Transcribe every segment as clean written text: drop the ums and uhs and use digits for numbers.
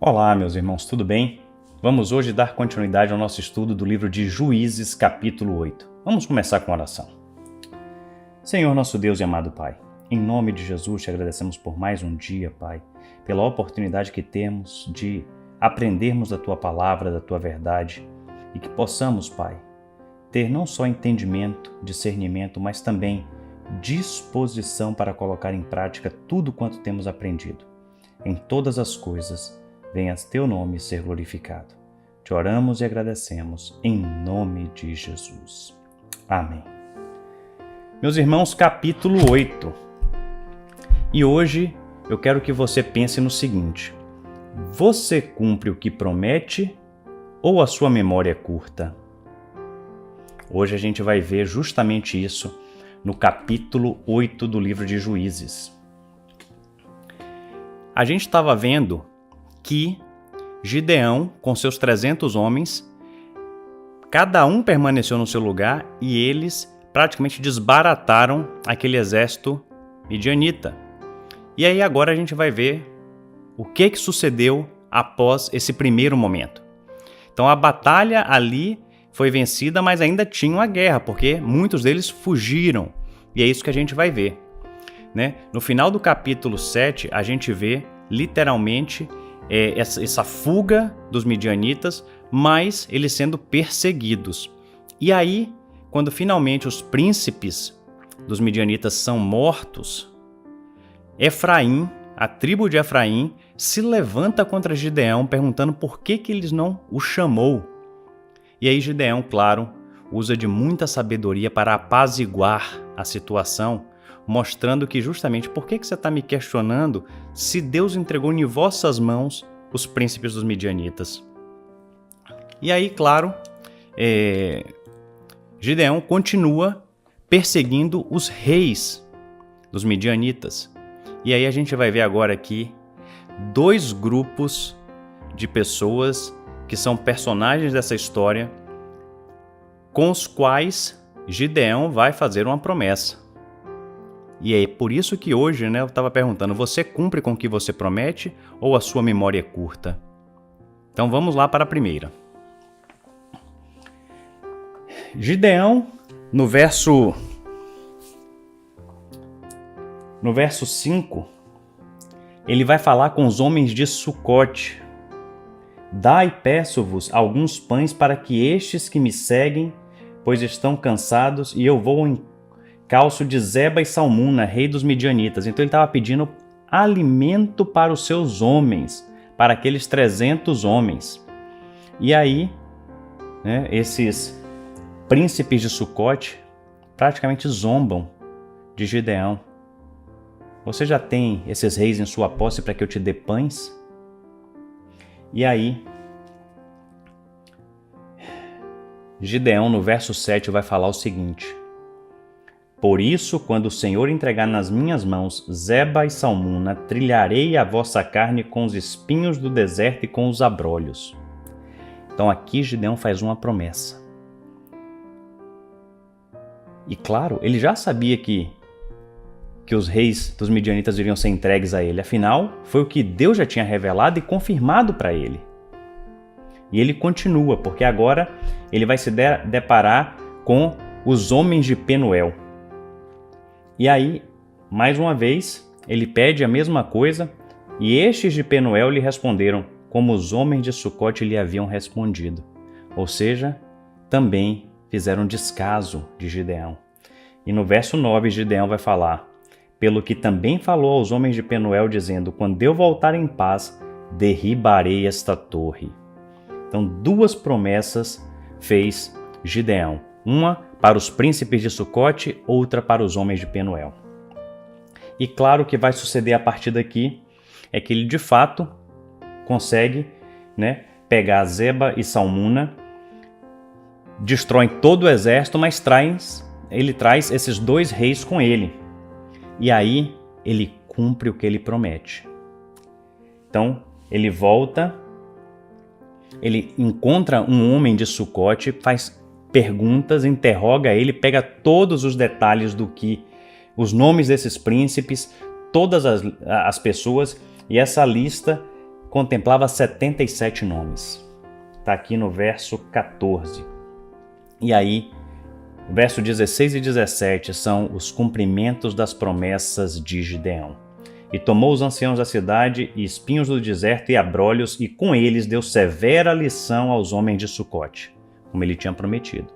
Olá, meus irmãos, tudo bem? Vamos hoje dar continuidade ao nosso estudo do livro de Juízes, capítulo 8. Vamos começar com a oração. Senhor, nosso Deus e amado Pai, em nome de Jesus te agradecemos por mais um dia, Pai, pela oportunidade que temos de aprendermos da Tua palavra, da Tua verdade, e que possamos, Pai, ter não só entendimento, discernimento, mas também disposição para colocar em prática tudo quanto temos aprendido. Em todas as coisas, venha teu nome ser glorificado. Te oramos e agradecemos em nome de Jesus. Amém. Meus irmãos, capítulo 8. E hoje eu quero que você pense no seguinte: você cumpre o que promete ou a sua memória é curta? Hoje a gente vai ver justamente isso no capítulo 8 do livro de Juízes. A gente estava vendo que Gideão, com seus 300 homens, cada um permaneceu no seu lugar e eles praticamente desbarataram aquele exército midianita. E aí agora a gente vai ver o que sucedeu após esse primeiro momento. Então a batalha ali foi vencida, mas ainda tinha uma guerra, porque muitos deles fugiram. E é isso que a gente vai ver, né? No final do capítulo 7, a gente vê literalmente essa fuga dos midianitas, mas eles sendo perseguidos. E aí, quando finalmente os príncipes dos midianitas são mortos, Efraim, a tribo de Efraim, se levanta contra Gideão, perguntando por que eles não o chamou. E aí Gideão, claro, usa de muita sabedoria para apaziguar a situação, mostrando que justamente por que você está me questionando se Deus entregou em vossas mãos os príncipes dos midianitas. E aí, claro, Gideão continua perseguindo os reis dos midianitas. E aí a gente vai ver agora aqui dois grupos de pessoas que são personagens dessa história, com os quais Gideão vai fazer uma promessa. E é por isso que hoje, eu estava perguntando, você cumpre com o que você promete ou a sua memória é curta? Então vamos lá para a primeira. Gideão, no verso 5, ele vai falar com os homens de Sucote. Dai, peço-vos, alguns pães para que estes que me seguem, pois estão cansados, e eu vou em calço de Zeba e Salmuna, rei dos midianitas. Então ele estava pedindo alimento para os seus homens, para aqueles 300 homens. E aí, esses príncipes de Sucote praticamente zombam de Gideão. Você já tem esses reis em sua posse para que eu te dê pães? E aí, Gideão, no verso 7, vai falar o seguinte: por isso, quando o Senhor entregar nas minhas mãos Zeba e Salmuna, trilharei a vossa carne com os espinhos do deserto e com os abrolhos. Então aqui Gideão faz uma promessa. E claro, ele já sabia que os reis dos midianitas iriam ser entregues a ele. Afinal, foi o que Deus já tinha revelado e confirmado para ele. E ele continua, porque agora ele vai se deparar com os homens de Penuel. E aí, mais uma vez, ele pede a mesma coisa, e estes de Penuel lhe responderam como os homens de Sucote lhe haviam respondido. Ou seja, também fizeram descaso de Gideão. E no verso 9, Gideão vai falar: pelo que também falou aos homens de Penuel, dizendo, quando eu voltar em paz, derribarei esta torre. Então, duas promessas fez Gideão. Uma para os príncipes de Sucote, outra para os homens de Penuel. E claro, o que vai suceder a partir daqui é que ele de fato consegue pegar Zeba e Salmuna, destrói todo o exército, mas ele traz esses dois reis com ele. E aí ele cumpre o que ele promete. Então ele volta, ele encontra um homem de Sucote, faz perguntas, interroga ele, pega todos os detalhes os nomes desses príncipes, todas as pessoas, e essa lista contemplava 77 nomes. Está aqui no verso 14. E aí, verso 16 e 17 são os cumprimentos das promessas de Gideão. E tomou os anciãos da cidade e espinhos do deserto e abrolhos, e com eles deu severa lição aos homens de Sucote, como ele tinha prometido.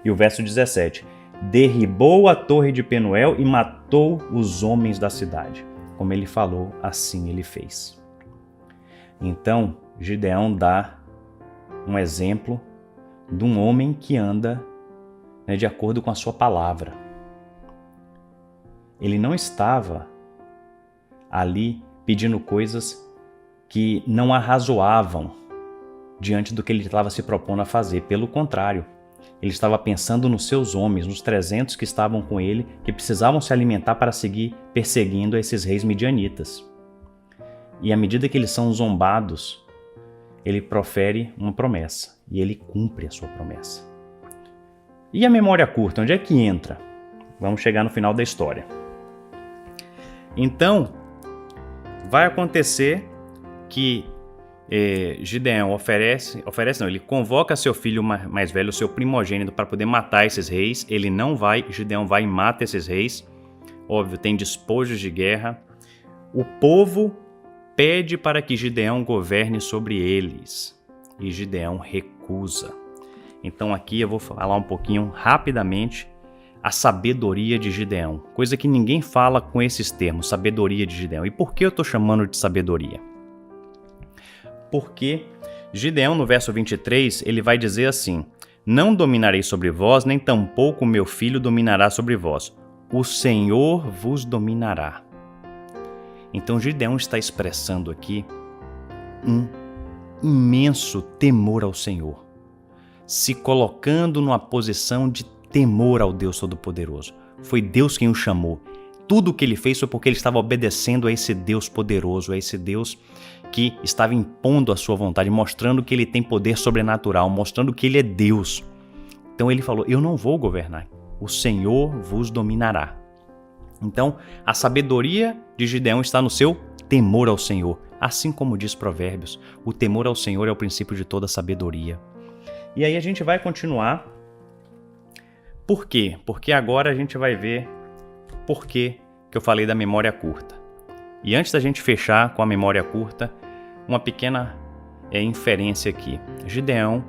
E o verso 17, derribou a torre de Penuel e matou os homens da cidade. Como ele falou, assim ele fez. Então, Gideão dá um exemplo de um homem que anda, de acordo com a sua palavra. Ele não estava ali pedindo coisas que não arrazoavam diante do que ele estava se propondo a fazer. Pelo contrário, ele estava pensando nos seus homens, nos 300 que estavam com ele, que precisavam se alimentar para seguir perseguindo esses reis midianitas. E à medida que eles são zombados, ele profere uma promessa e ele cumpre a sua promessa. E a memória curta, onde é que entra? Vamos chegar no final da história. Então, vai acontecer que Gideão ele convoca seu filho mais velho, seu primogênito, para poder matar esses reis. Ele não vai, Gideão vai e mata esses reis. Óbvio, tem despojos de guerra. O povo pede para que Gideão governe sobre eles. E Gideão recusa. Então aqui eu vou falar um pouquinho rapidamente a sabedoria de Gideão. Coisa que ninguém fala com esses termos, sabedoria de Gideão. E por que eu estou chamando de sabedoria? Porque Gideão, no verso 23, ele vai dizer assim: não dominarei sobre vós, nem tampouco meu filho dominará sobre vós. O Senhor vos dominará. Então Gideão está expressando aqui um imenso temor ao Senhor, se colocando numa posição de temor ao Deus Todo-Poderoso. Foi Deus quem o chamou. Tudo o que ele fez foi porque ele estava obedecendo a esse Deus poderoso, a esse Deus que estava impondo a sua vontade, mostrando que ele tem poder sobrenatural, mostrando que ele é Deus. Então ele falou: eu não vou governar, o Senhor vos dominará. Então a sabedoria de Gideão está no seu temor ao Senhor. Assim como diz Provérbios, o temor ao Senhor é o princípio de toda sabedoria. E aí a gente vai continuar. Por quê? Porque agora a gente vai ver por que eu falei da memória curta. E antes da gente fechar com a memória curta, uma pequena inferência aqui. Gideão,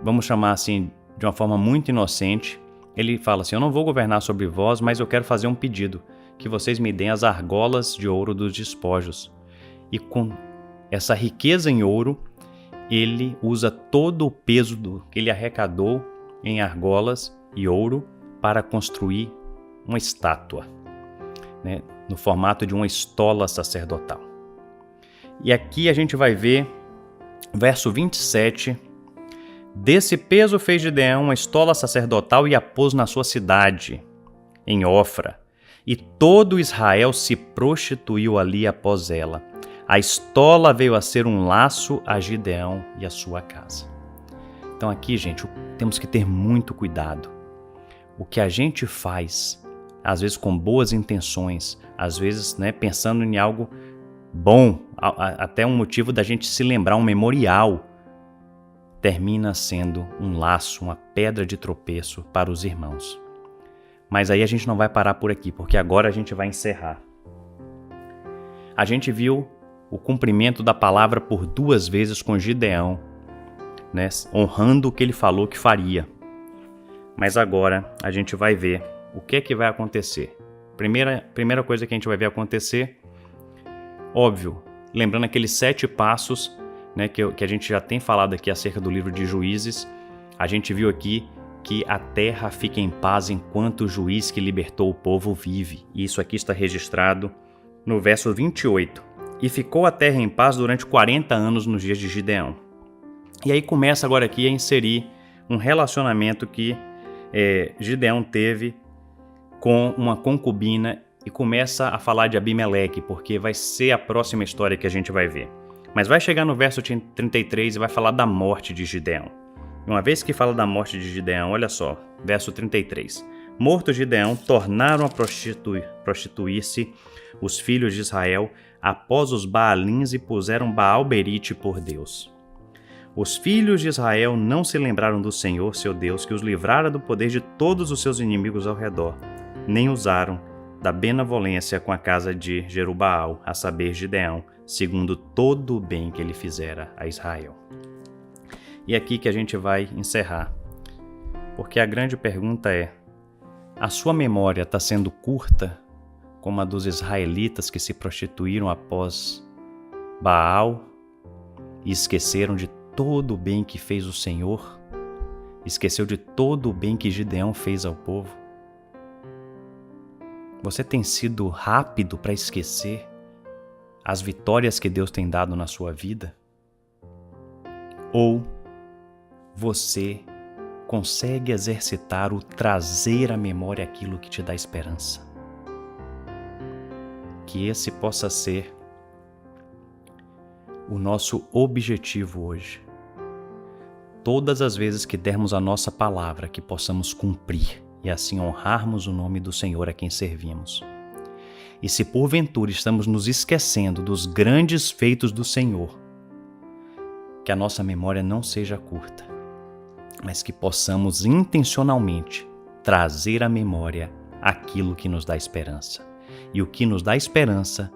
vamos chamar assim de uma forma muito inocente, ele fala assim: eu não vou governar sobre vós, mas eu quero fazer um pedido, que vocês me deem as argolas de ouro dos despojos. E com essa riqueza em ouro, ele usa todo o peso que ele arrecadou em argolas e ouro para construir uma estátua, no formato de uma estola sacerdotal. E aqui a gente vai ver, verso 27, desse peso fez Gideão uma estola sacerdotal e a pôs na sua cidade, em Ofra, e todo Israel se prostituiu ali após ela. A estola veio a ser um laço a Gideão e a sua casa. Então aqui, gente, temos que ter muito cuidado. O que a gente faz, às vezes com boas intenções, às vezes pensando em algo bom, até um motivo da gente se lembrar, um memorial, termina sendo um laço, uma pedra de tropeço para os irmãos. Mas aí a gente não vai parar por aqui, porque agora a gente vai encerrar. A gente viu o cumprimento da palavra por 2 vezes com Gideão, honrando o que ele falou que faria. Mas agora a gente vai ver o que é que vai acontecer. Primeira coisa que a gente vai ver acontecer, óbvio, lembrando aqueles 7 passos que a gente já tem falado aqui acerca do livro de Juízes, a gente viu aqui que a terra fica em paz enquanto o juiz que libertou o povo vive. E isso aqui está registrado no verso 28. E ficou a terra em paz durante 40 anos nos dias de Gideão. E aí começa agora aqui a inserir um relacionamento que Gideão teve com uma concubina e começa a falar de Abimeleque, porque vai ser a próxima história que a gente vai ver. Mas vai chegar no verso 33 e vai falar da morte de Gideão. Uma vez que fala da morte de Gideão, olha só, verso 33. Morto Gideão, tornaram a prostituir-se os filhos de Israel após os Baalins e puseram Baal-berite por Deus. Os filhos de Israel não se lembraram do Senhor, seu Deus, que os livrara do poder de todos os seus inimigos ao redor, nem usaram da benevolência com a casa de Jerubaal, a saber, Gideão, segundo todo o bem que ele fizera a Israel. E é aqui que a gente vai encerrar, porque a grande pergunta é: a sua memória está sendo curta, como a dos israelitas que se prostituíram após Baal e esqueceram de todo o bem que fez o Senhor? Esqueceu de todo o bem que Gideão fez ao povo? Você tem sido rápido para esquecer as vitórias que Deus tem dado na sua vida? Ou você consegue exercitar o trazer à memória aquilo que te dá esperança? Que esse possa ser o nosso objetivo hoje. Todas as vezes que dermos a nossa palavra, que possamos cumprir e assim honrarmos o nome do Senhor a quem servimos. E se porventura estamos nos esquecendo dos grandes feitos do Senhor, que a nossa memória não seja curta, mas que possamos intencionalmente trazer à memória aquilo que nos dá esperança. E o que nos dá esperança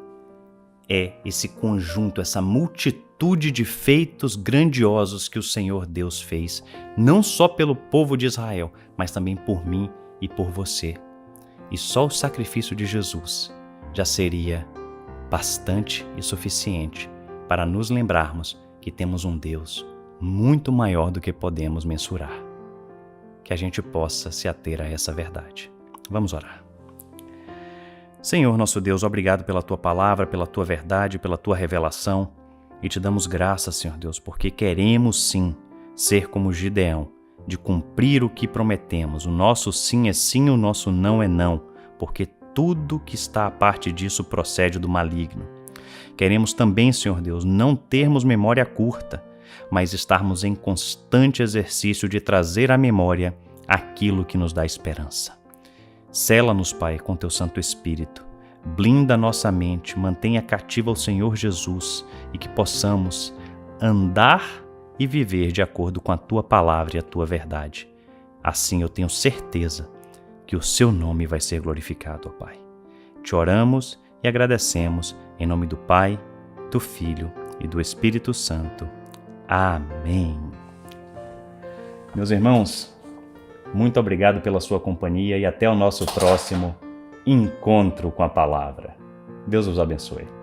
é esse conjunto, essa multitude de feitos grandiosos que o Senhor Deus fez, não só pelo povo de Israel, mas também por mim e por você. E só o sacrifício de Jesus já seria bastante e suficiente para nos lembrarmos que temos um Deus muito maior do que podemos mensurar. Que a gente possa se ater a essa verdade. Vamos orar. Senhor, nosso Deus, obrigado pela Tua palavra, pela Tua verdade, pela Tua revelação. E te damos graças, Senhor Deus, porque queremos sim ser como Gideão, de cumprir o que prometemos. O nosso sim é sim, o nosso não é não, porque tudo que está a parte disso procede do maligno. Queremos também, Senhor Deus, não termos memória curta, mas estarmos em constante exercício de trazer à memória aquilo que nos dá esperança. Sela-nos, Pai, com Teu Santo Espírito. Blinda nossa mente, mantenha cativa o Senhor Jesus e que possamos andar e viver de acordo com a Tua palavra e a Tua verdade. Assim eu tenho certeza que o Seu nome vai ser glorificado, ó Pai. Te oramos e agradecemos em nome do Pai, do Filho e do Espírito Santo. Amém. Meus irmãos, muito obrigado pela sua companhia e até o nosso próximo encontro com a palavra. Deus os abençoe.